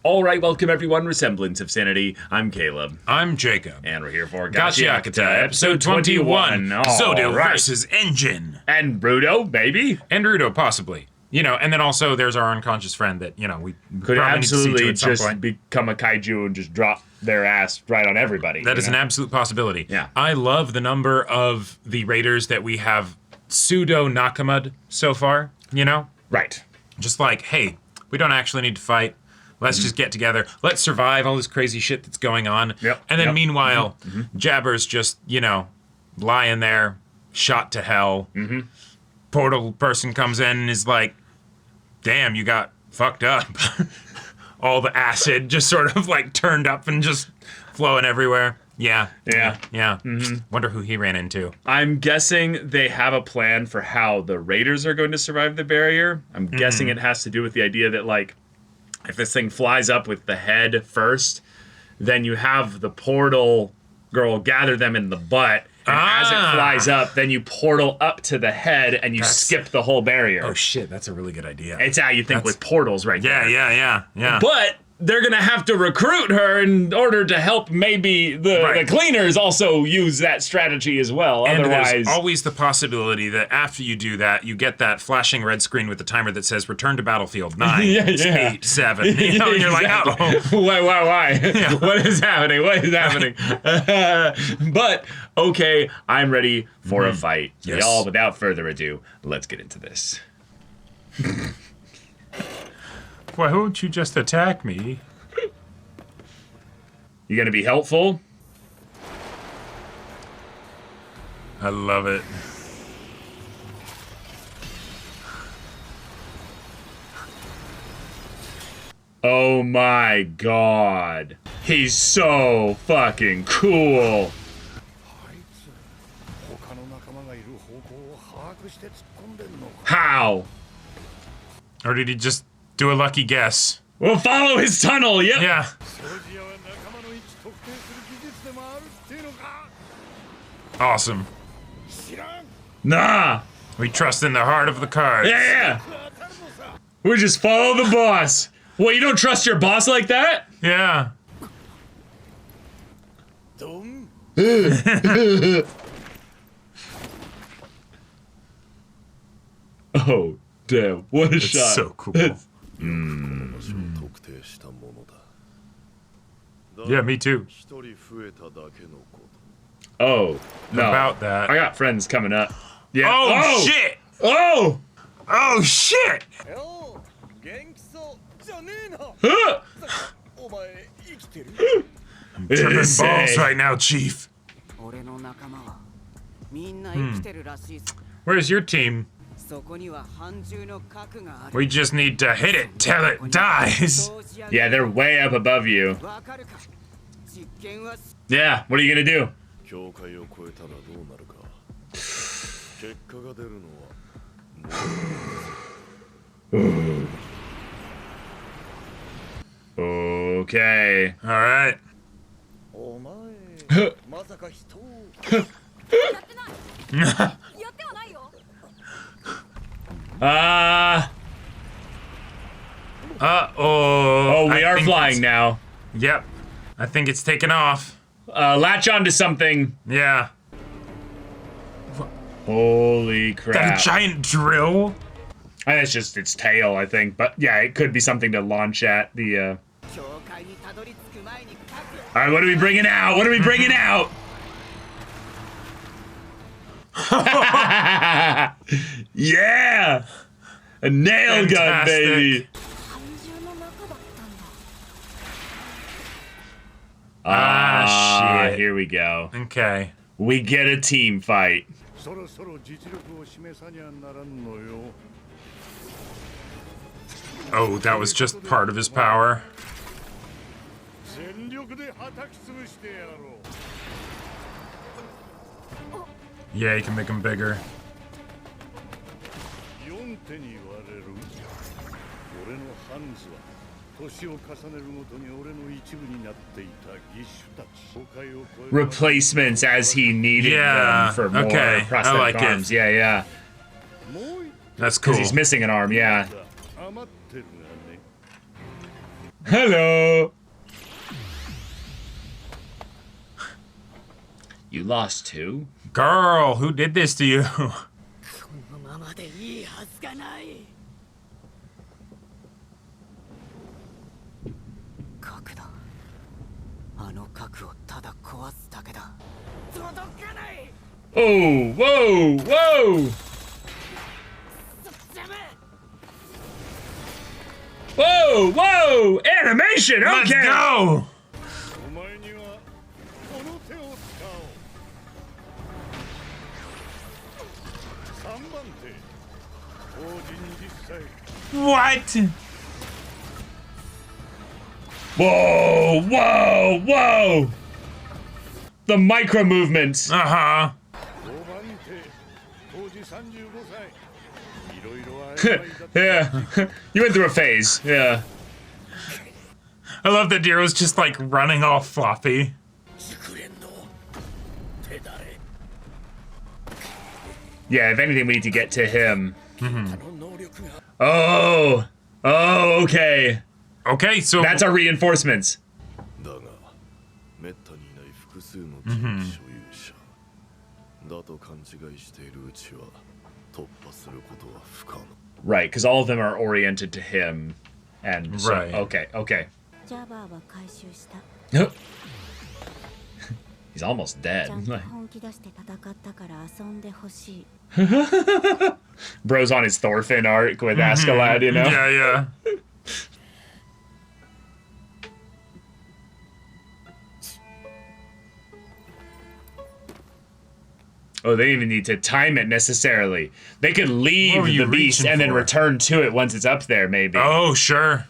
Alright, welcome everyone, Semblance of Sanity. I'm Caleb. I'm Jacob. And we're here for Gachiakuta, episode 21. Rudo versus Engine. And Rudo, baby. And Rudo, possibly. You know, and then also there's our unconscious friend that, you know, we could probably absolutely need to see to at some just point. become a kaiju and just drop their ass right on everybody. That is an absolute possibility. Yeah. I love the number of the raiders that we have pseudo Nakama'd so far, you know? Right. Just like, hey, we don't actually need to fight. Let's just get together. Let's survive all this crazy shit that's going on. Yep. And then meanwhile, Jabber's just, you know, lying there, shot to hell. Portal person comes in and is like, damn, you got fucked up. All the acid just sort of like turned up and just flowing everywhere. Yeah. Wonder who he ran into. I'm guessing they have a plan for how the raiders are going to survive the barrier. I'm guessing it has to do with the idea that, like, if this thing flies up with the head first, then you have the portal girl gather them in the butt. And as it flies up, then you portal up to the head and you skip the whole barrier. Oh shit, that's a really good idea. It's how you think with portals right there. Yeah. But they're going to have to recruit her in order to help maybe the cleaners also use that strategy as well. And otherwise, there's always the possibility that after you do that, you get that flashing red screen with the timer that says return to battlefield 9, 8, 7. You know, and you're like, oh. Why? Yeah. What is happening? But, okay, I'm ready for a fight. Yes. Y'all, without further ado, let's get into this. Why won't you just attack me? You gonna be helpful? I love it. Oh my god. He's so fucking cool. How? Or did he just do a lucky guess? We'll follow his tunnel, yep. Yeah. Awesome. Nah. We trust in the heart of the cards. Yeah. We just follow the boss. What, you don't trust your boss like that? Yeah. Oh, damn. What a shot. It's so cool. Yeah, me too. Oh, no. About that. I got friends coming up. Yeah. Oh, shit! Oh! Oh, shit! Huh! I'm tripping balls right now, Chief. Where's your team? We just need to hit it till it dies. Yeah, they're way up above you. Yeah, what are you gonna do? Okay. All right. Oh, we are flying now. Yep. I think it's taken off. Latch onto something. Yeah. Holy crap. That a giant drill? It's just its tail, I think. But yeah, it could be something to launch at the, Alright, what are we bringing out? What are we bringing out? Yeah! A nail gun, baby! Shit. Here we go. Okay. We get a team fight. Oh, that was just part of his power. Yeah, you can make him bigger. Replacements as he needed them for more prosthetic I like arms. it. Yeah. That's cool. Because he's missing an arm, yeah. Hello. You lost too? Girl, who did this to you? このままでいいはずがない。核だ。あの核をただ壊すだけだ。届かない。 Oh, whoa, whoa! Whoa, whoa! Animation, Let's okay! go! お前にはこの手を使おう。3番手、当時20歳。 What? Whoa, whoa, whoa! The micro movements. Uh-huh. 5番手、当時35歳。いろいろ曖昧だった。 Yeah, you went through a phase. Yeah. I love that Diro's just like running all floppy. 熟練の手だれ。 Yeah, if anything, we need to get to him. あの能力が Oh, oh, okay. Okay, so That's our reinforcements. だが、めったにいない複数の地域所有者。だと勘違いしているうちは突破することは不可能。 Right, because all of them are oriented to him. And so, Right. okay, okay. ジャバーは回収した。 He's almost ち dead. ゃんと本気出して戦ったから遊んでほしい。 Bro's on his Thorfinn arc with Askeladd, you know? yeah, yeah. Oh, they didn't even need to time it necessarily. They could leave What were you the beast reaching and then for? return to it once it's up there, maybe. Oh, sure.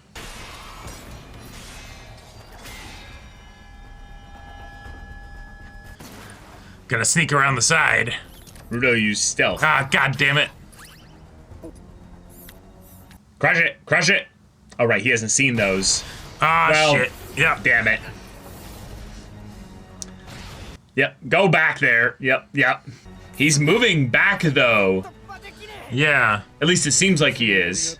Gonna sneak around the side. Rudo used stealth. Ah, god damn it. Crush it! Crush it! Oh, right, he hasn't seen those. Ah, Well, shit. Yep. Damn it. Yep, go back there. Yep, yep. He's moving back, though. Yeah. At least it seems like he is.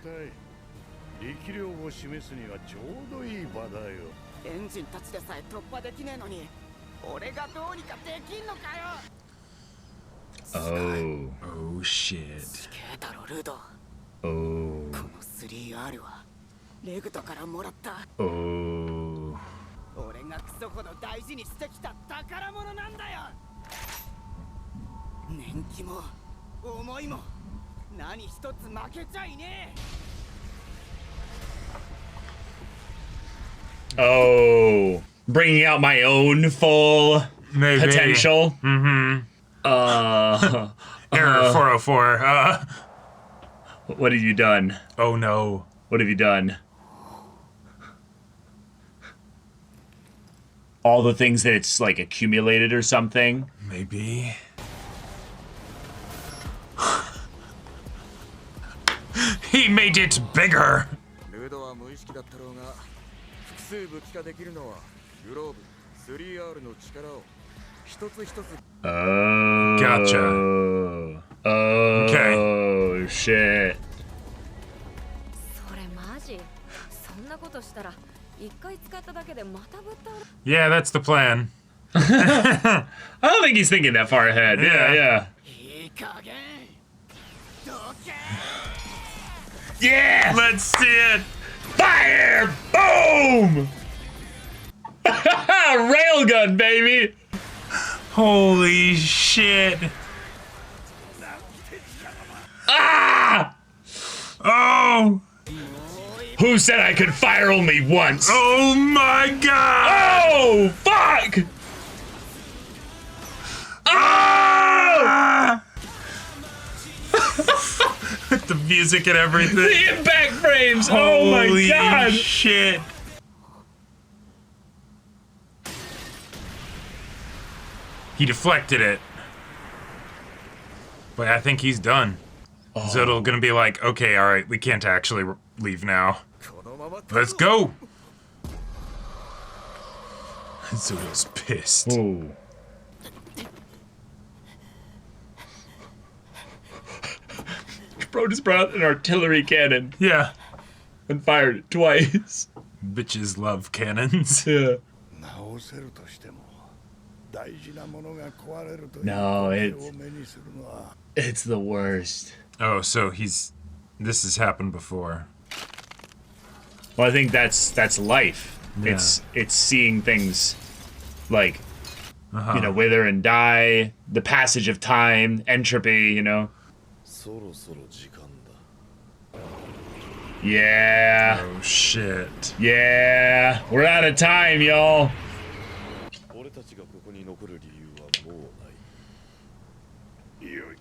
力量を示すにはちょうどいい場だよ。エンジンたちでさえ突破できねえのに、俺がどうにかできんのかよ。 Oh. Oh, shit. すげえだろルド。 Oh. この 3R はレグトからもらった。 Oh. 俺がクソほど大事にしてきた宝物なんだよ。年季も思いも何一つ負けちゃいねえ。 Oh. Bringing out my own full Maybe. potential. Mm-hmm. Error 404. What have you done? Oh, no. What have you done? All the things that it's like accumulated or something. Maybe. He made it bigger. ルードは無意識だったろうが複数武器化できるのはグローブ 3R の力を一つ一つ Oh. Gotcha. Oh. Okay. Shit. それマジ？そんなことしたら一回使っただけでまたぶっ倒れ。 Yeah, that's the plan. I don't think he's thinking that far ahead. Yeah, yeah. いい加減どけ。 Yeah! Let's see it. Fire! Boom! Railgun, baby! Holy shit. Ah! Oh. Who said I could fire only once? Oh my god. Oh, fuck! Oh! Ah! With the music and everything. The impact frames! Oh my Holy god! shit. He deflected it. But I think he's done. So it'll gonna be like, okay, all right, we can't actually leave now. このまま Let's go. Zudo's pissed. Ooh. Bro just brought out an artillery cannon Yeah. and fired it twice. Bitches love cannons. Yeah. 直せるとしても大事なものが壊れるという No, 光 it's- 景を目にするのは It's the worst. Oh, so this has happened before. Well, I think that's life. Yeah. It's seeing things like wither and die, the passage of time, entropy, そろそろ時間だ Yeah. Oh shit. Yeah. We're out of time, y'all. 俺たちがここに残る理由はもうない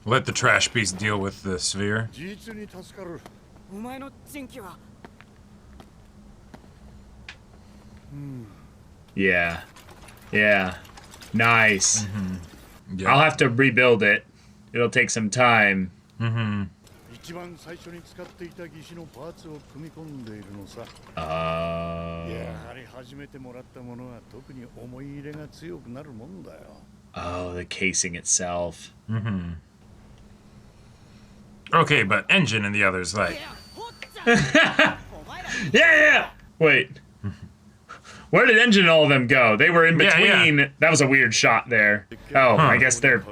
Let the trash beast deal with the sphere. 実に助かるお前の人気は Yeah. Yeah. Nice. Yeah. I'll have to rebuild it. It'll take some time. 一番最初に使っていた義手のパーツを組み込んでいるのさ Oh. やはり初めてもらったものは特に思い入れが強くなるもんだよ Oh, the casing itself. Okay, but Engine and the others like, Yeah. Wait. Where did Engine and all of them go? They were in Yeah, between. yeah. That was a weird shot there. Oh, I guess the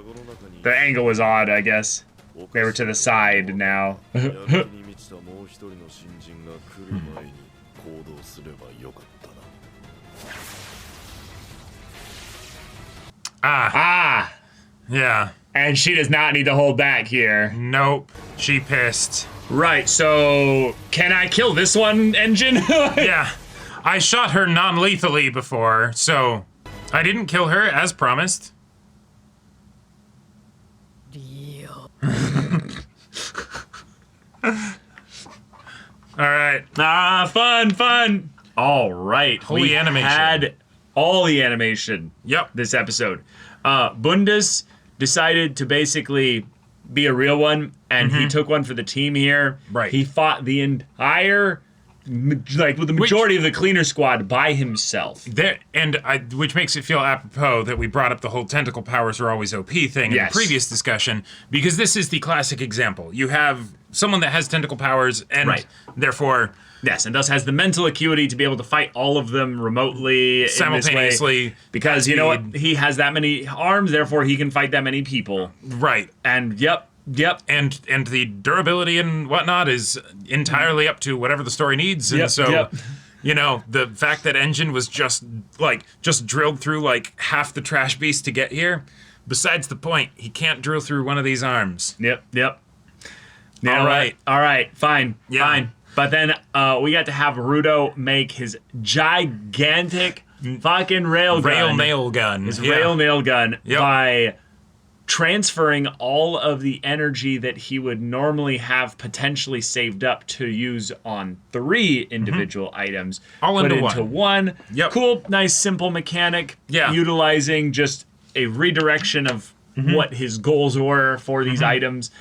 angle was odd, I guess. They were to the side now. やる気に満ちたもう一人の新人が来る前に行動すればよかったな ah, Ah. yeah, And she does not need to hold back here. nope, she pissed. Right, so can I kill this one, Engine? Yeah, I shot her non-lethally before, so I didn't kill her as promised. リオ All right, Ah, fun. All right. Holy we animation. had all the animation yep, this episode. Bundes decided to basically be a real one, and he took one for the team here. Right. He fought the entire, with the majority of the cleaner squad by himself. there, which makes it feel apropos that we brought up the whole tentacle powers are always OP thing in the Yes. previous discussion, because this is the classic example. You have someone that has tentacle powers, and Right. therefore Yes, and thus has the mental acuity to be able to fight all of them remotely simultaneously. in this way. Because you know what? He has that many arms, therefore he can fight that many people. Right. And yep. And the durability and whatnot is entirely up to whatever the story needs. And Yep, so, yep. the fact that Engine was just drilled through like half the trash beast to get here, besides the point, he can't drill through one of these arms. Yep. All right. Fine. Yeah. Fine. But then we got to have Rudo make his gigantic fucking rail Nail gun. His Yeah. rail nail gun Yep. by transferring all of the energy that he would normally have potentially saved up to use on 3 individual items. All put into into one. Yep. Cool, nice, simple mechanic. Yeah. Utilizing just a redirection of what his goals were for these items.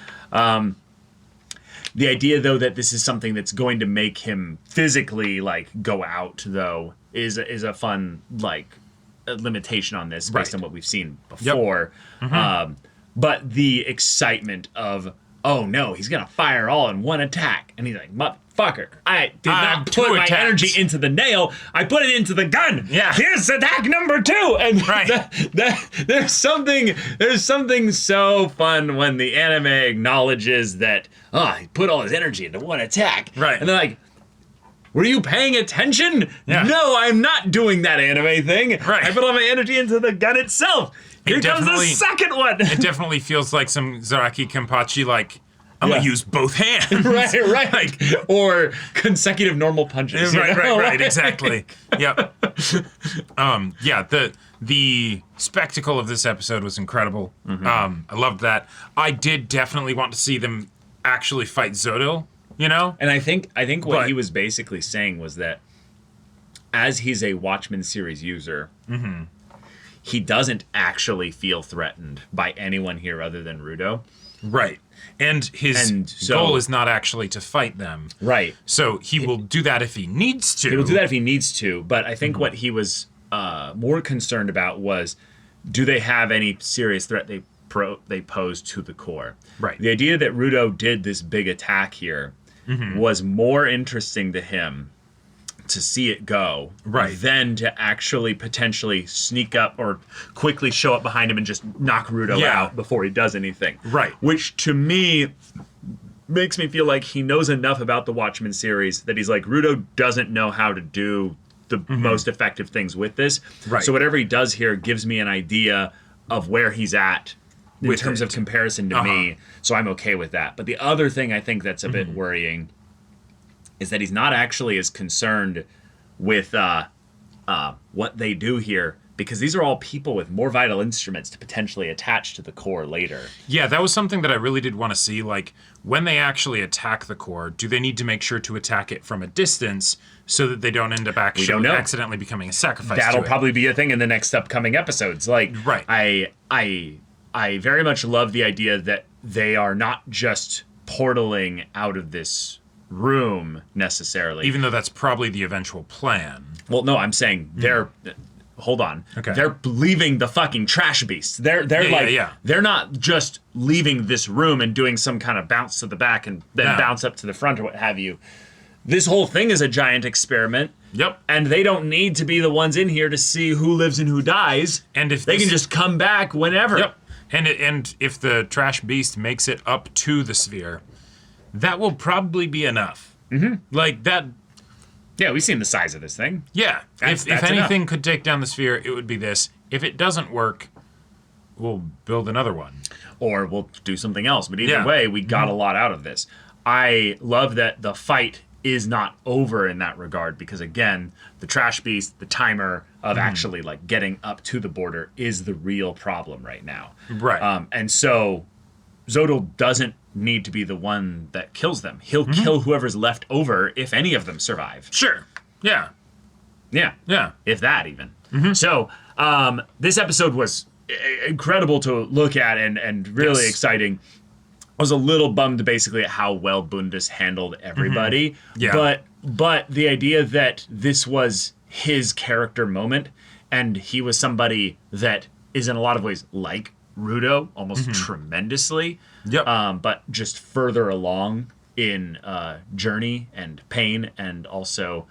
The idea, though, that this is something that's going to make him physically go out, though, is a fun limitation on this based Right. on what we've seen before. But the excitement of, oh no, he's gonna fire all in one attack, and he's like, motherfucker, I did I not have put 2 my attacks. energy into the nail, I put it into the gun. Yeah. Here's attack number 2, and Right. there's something so fun when the anime acknowledges that he put all his energy into one attack. Right. And they're like, were you paying attention? Yeah. No, I'm not doing that anime thing. Right. I put all my energy into the gun itself. Here comes the definitely- second one. It definitely feels like some Zaraki Kenpachi, I'm Yeah. gonna use both hands. right. Or consecutive normal punches. you know? Right, exactly. Yep. The spectacle of this episode was incredible. I loved that. I did definitely want to see them actually fight Zodil, And I think what But- he was basically saying was that as he's a Watchmen series user, he doesn't actually feel threatened by anyone here other than Rudo. Right. And his And so- goal is not actually to fight them. Right. So he will do that if he needs to. He will do that if he needs to, but I think what he was more concerned about was, do they have any serious threat they pose to the core? Right. The idea that Rudo did this big attack here was more interesting to him to see it go, Right. then to actually potentially sneak up or quickly show up behind him and just knock Rudo Yeah. out before he does anything. Right. Which to me makes me feel like he knows enough about the Watchmen series that he's like, Rudo doesn't know how to do the most effective things with this. Right. So whatever he does here gives me an idea of where he's at in With terms it. of comparison to me. So I'm okay with that. But the other thing I think that's a bit worrying is that he's not actually as concerned with what they do here, because these are all people with more vital instruments to potentially attach to the core later. Yeah, that was something that I really did want to see. Like, when they actually attack the core, do they need to make sure to attack it from a distance so that they don't end up actually don't know. accidentally becoming a sacrifice That'll to it? probably be a thing in the next upcoming episodes. Like, Right. I very much love the idea that they are not just portaling out of this room necessarily. Even though that's probably the eventual plan. Well, no, I'm saying they're. Hold on. Okay. They're leaving the fucking trash beasts. They're Yeah. They're not just leaving this room and doing some kind of bounce to the back and then No. bounce up to the front or what have you. This whole thing is a giant experiment. Yep. And they don't need to be the ones in here to see who lives and who dies. And if they this- can just come back whenever. Yep. And if the trash beast makes it up to the sphere, that will probably be enough. Mm-hmm. Like that. Yeah, we've seen the size of this thing. Yeah. That's If anything could take down the sphere, it would be this. If it doesn't work, we'll build another one. Or we'll do something else. But either Yeah. way, we got a lot out of this. I love that the fight is not over in that regard, because again, the trash beast, the timer of actually like getting up to the border is the real problem right now. Right. And so Zodal doesn't need to be the one that kills them. He'll kill whoever's left over if any of them survive. Sure. Yeah. Yeah. Yeah. If that even. So this episode was incredible to look at and really Yes. exciting. I was a little bummed basically at how well Bundus handled everybody. Yeah. But the idea that this was his character moment and he was somebody that is in a lot of ways like Rudo almost tremendously. Yep. But just further along in journey and pain and also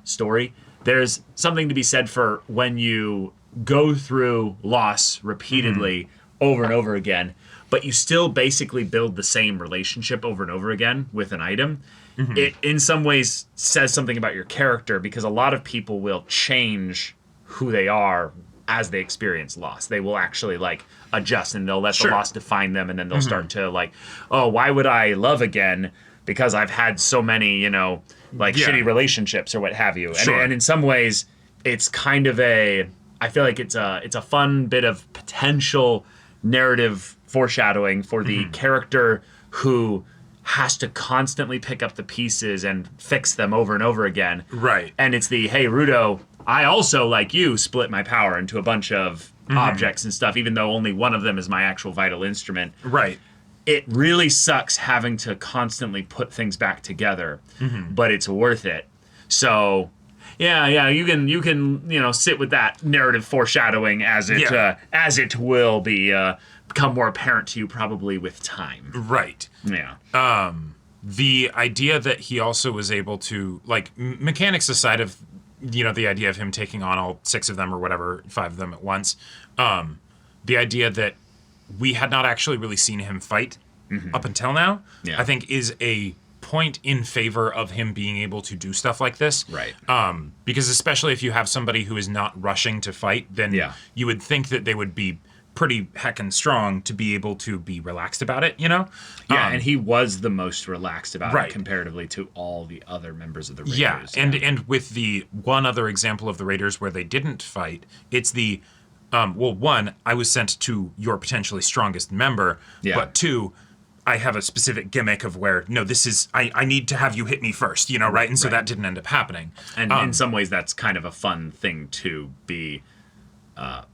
story. There's something to be said for when you go through loss repeatedly over and over again, but you still basically build the same relationship over and over again with an item. It in some ways says something about your character, because a lot of people will change who they are as they experience loss. They will actually like adjust and they'll let Sure. the loss define them, and then they'll start to like, oh, why would I love again? Because I've had so many, like Yeah. shitty relationships or what have you. Sure. And in some ways, it's kind of I feel like it's a fun bit of potential narrative foreshadowing for the character who has to constantly pick up the pieces and fix them over and over again. Right. And it's the, hey, Rudo, I also, like you, split my power into a bunch of objects and stuff, even though only one of them is my actual vital instrument. Right. It really sucks having to constantly put things back together, but it's worth it. So, yeah, you can sit with that narrative foreshadowing as it will become more apparent to you probably with time. Right. Yeah. The idea that he also was able to, like, mechanics aside of, the idea of him taking on all 6 of them or whatever, 5 of them at once, the idea that we had not actually really seen him fight up until now, Yeah. I think is a point in favor of him being able to do stuff like this. Right. Because especially if you have somebody who is not rushing to fight, then Yeah. you would think that they would be pretty heckin' strong to be able to be relaxed about it, Yeah, and he was the most relaxed about Right. it comparatively to all the other members of the Raiders. Yeah, and with the one other example of the Raiders where they didn't fight, it's the, one, I was sent to your potentially strongest member, Yeah. but 2, I have a specific gimmick of where, no, this is, I need to have you hit me first, right? And so that didn't end up happening. And in some ways, that's kind of a fun thing to be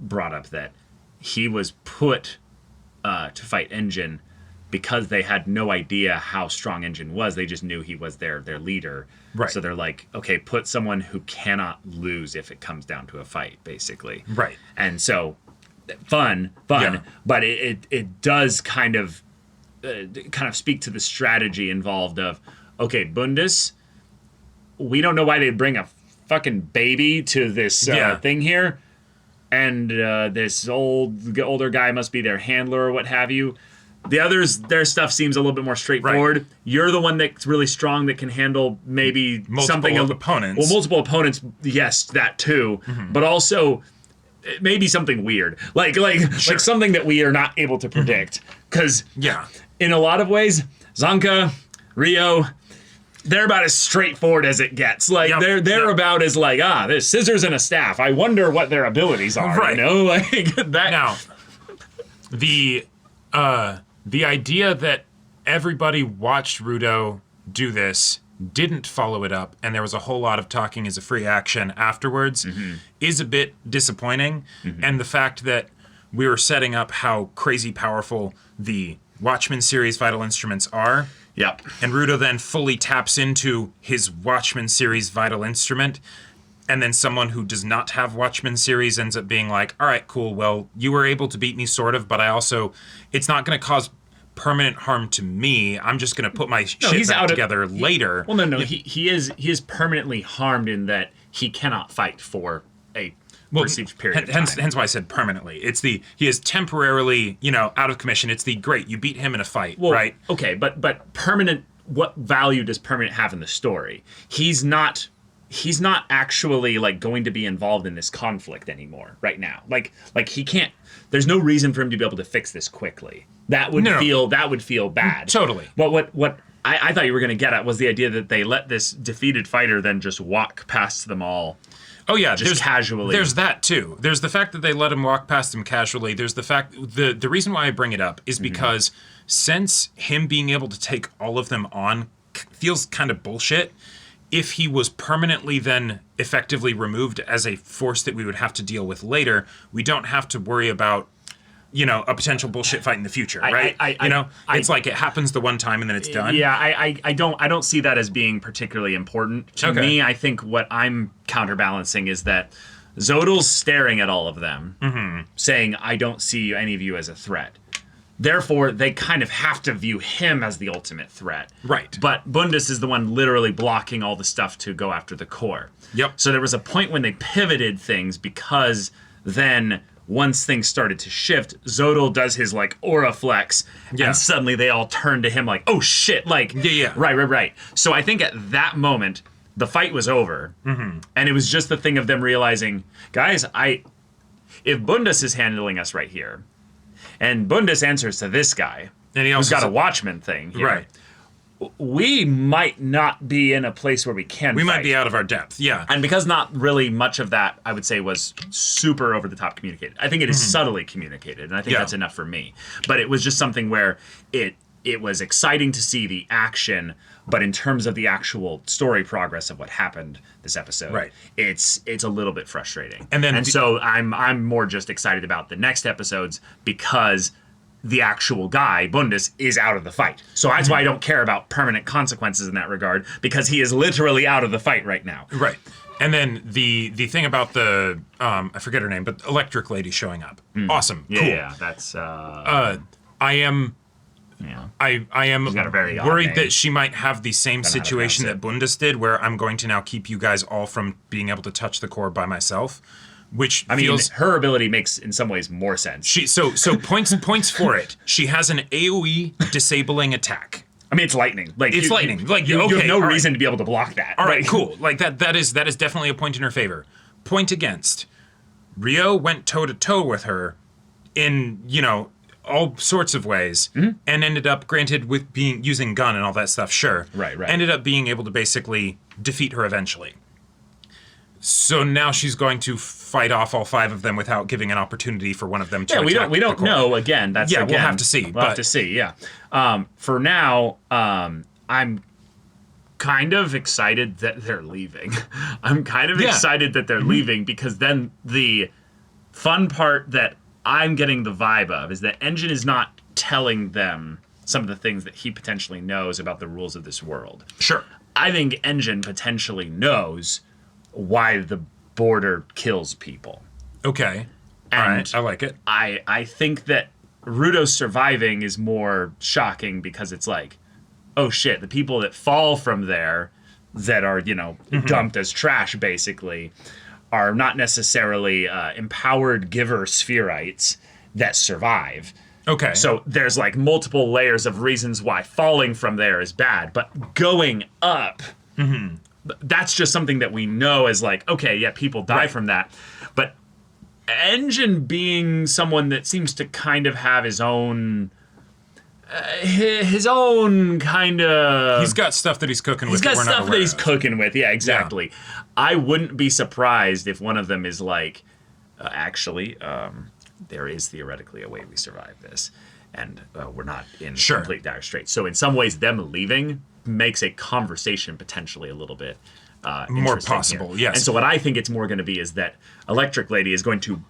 brought up, that he was put to fight Engine because they had no idea how strong Engine was. They just knew he was their leader. Right. So they're like, okay, put someone who cannot lose if it comes down to a fight, basically. Right. And so, fun, Yeah. but it does kind of speak to the strategy involved of, okay, Bundus, we don't know why they'd bring a fucking baby to this thing here. And this older guy must be their handler or what have you. The others, their stuff seems a little bit more straightforward. Right. You're the one that's really strong that can handle maybe Multiple opponents. Well, multiple opponents, yes, that too. But also maybe something weird, like something that we are not able to predict. Because in a lot of ways, Zanka, Rio, they're about as straightforward as it gets. Like they're about as like, there's scissors and a staff. I wonder what their abilities are. Right. You know, like that. Now, the idea that everybody watched Rudo do this, didn't follow it up, and there was a whole lot of talking as a free action afterwards is a bit disappointing. And the fact that we were setting up how crazy powerful the Watchmen series vital instruments are. Yep. And Rudo then fully taps into his Watchmen series vital instrument. And then someone who does not have Watchmen series ends up being like, all right, cool. Well, you were able to beat me sort of, but it's not going to cause permanent harm to me. I'm just going to put my shit back together later. Well, no. He is permanently harmed in that he cannot fight for a perceived period of time. Hence why I said permanently. He is temporarily, out of commission. It's great, you beat him in a fight, right? Okay, but permanent, what value does permanent have in the story? He's not actually like going to be involved in this conflict anymore right now. Like he can't, there's no reason for him to be able to fix this quickly. That would feel bad. Totally. But what I thought you were going to get at was the idea that they let this defeated fighter then just walk past them all. Oh yeah, just casually. There's that too. There's the fact that they let him walk past them casually. There's the fact the reason why I bring it up is because since him being able to take all of them on feels kind of bullshit. If he was permanently then effectively removed as a force that we would have to deal with later, we don't have to worry about a potential bullshit fight in the future, right? It's like it happens the one time and then it's done. Yeah, I don't see that as being particularly important. To me, I think what I'm counterbalancing is that Zodal's staring at all of them, saying, I don't see any of you as a threat. Therefore, they kind of have to view him as the ultimate threat. Right. But Bundus is the one literally blocking all the stuff to go after the core. Yep. So there was a point when they pivoted things because then once things started to shift, Zodal does his like aura flex, and suddenly they all turn to him like, oh shit, like right. So I think at that moment the fight was over, and it was just the thing of them realizing, guys, if Bundus is handling us right here, and Bundus answers to this guy, and who's got a Watchman thing, here, right? We might not be in a place where we can. We might be out of our depth, yeah. And because not really much of that, I would say, was super over the top communicated. I think it is subtly communicated, and I think that's enough for me. But it was just something where it was exciting to see the action, but in terms of the actual story progress of what happened this episode, it's a little bit frustrating. And so I'm more just excited about the next episodes because the actual guy, Bundus, is out of the fight. So that's why I don't care about permanent consequences in that regard, because he is literally out of the fight right now. Right. And then the thing about the, I forget her name, but electric lady showing up. Awesome. Yeah, cool. Yeah, that's... I am got a very odd worried name. that she might have the same situation that Bundus did, where I'm going to now keep you guys all from being able to touch the core by myself. Which feels, her ability makes in some ways more sense. So points for it. She has an AoE disabling attack. I mean, it's lightning. Like it's lightning. Like you have no reason to be able to block that. All right, cool. Like that is definitely a point in her favor. Point against. Rio went toe to toe with her in all sorts of ways, and ended up, granted, with using gun and all that stuff. Sure, right. Ended up being able to basically defeat her eventually. So now she's going to fight off all 5 of them without giving an opportunity for one of them to attack. We don't know. Again, that's we'll have to see. We'll have to see. Yeah. For now, I'm kind of excited that they're leaving. I'm kind of excited that they're leaving, because then the fun part that I'm getting the vibe of is that Engine is not telling them some of the things that he potentially knows about the rules of this world. Sure. I think Engine potentially knows why the border kills people. Okay. And all right. I like it. I think that Rudo surviving is more shocking because it's like, oh shit, the people that fall from there that are, dumped as trash, basically, are not necessarily empowered giver spherites that survive. Okay. So there's like multiple layers of reasons why falling from there is bad, but going up, that's just something that we know as like, okay, yeah, people die from that. But Engine being someone that seems to kind of have his own kind of... He's got stuff that he's cooking with. He's got that we're not stuff that aware he's of. cooking with. Yeah, exactly. Yeah. I wouldn't be surprised if one of them is like, there is theoretically a way we survive this, and we're not in complete dire straits. So in some ways, them leaving makes a conversation potentially a little bit more possible. Here. Yes. And so what I think it's more going to be is that Electric Lady is going to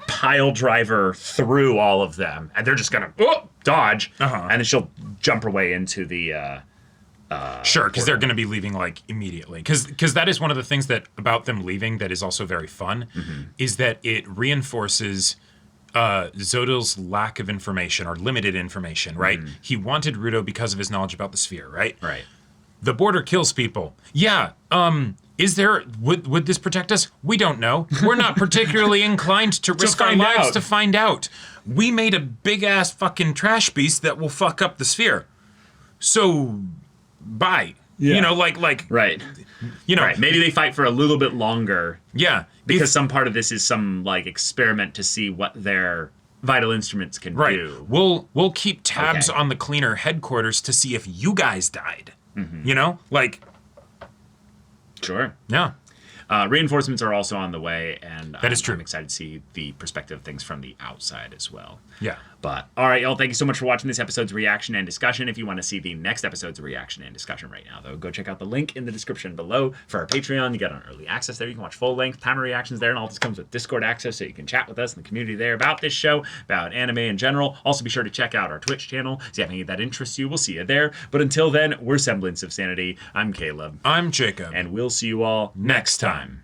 pile driver through all of them, and they're just going to dodge, and then she'll jump her way into the. Sure, because they're going to be leaving like immediately. Because that is one of the things that about them leaving that is also very fun, is that it reinforces Zodil's lack of information or limited information. Right? He wanted Rudo because of his knowledge about the sphere. Right. Right. The border kills people. Yeah. Is there would this protect us? We don't know. We're not particularly inclined to risk our lives to find out. We made a big ass fucking trash beast that will fuck up the sphere. So, bye. Yeah. Like right. Right. Maybe they fight for a little bit longer. Yeah. Because some part of this is some like experiment to see what their vital instruments can do. We'll keep tabs on the cleaner headquarters to see if you guys died. Sure. Yeah. Reinforcements are also on the way, and that is true. I'm excited to see the perspective of things from the outside as well. Yeah. But, all right, y'all, thank you so much for watching this episode's reaction and discussion. If you want to see the next episode's reaction and discussion right now, though, go check out the link in the description below for our Patreon. You get on early access there. You can watch full-length timer reactions there, and all this comes with Discord access, so you can chat with us in the community there about this show, about anime in general. Also, be sure to check out our Twitch channel. See if any of that interests you. We'll see you there. But until then, we're Semblance of Sanity. I'm Caleb. I'm Jacob. And we'll see you all next time.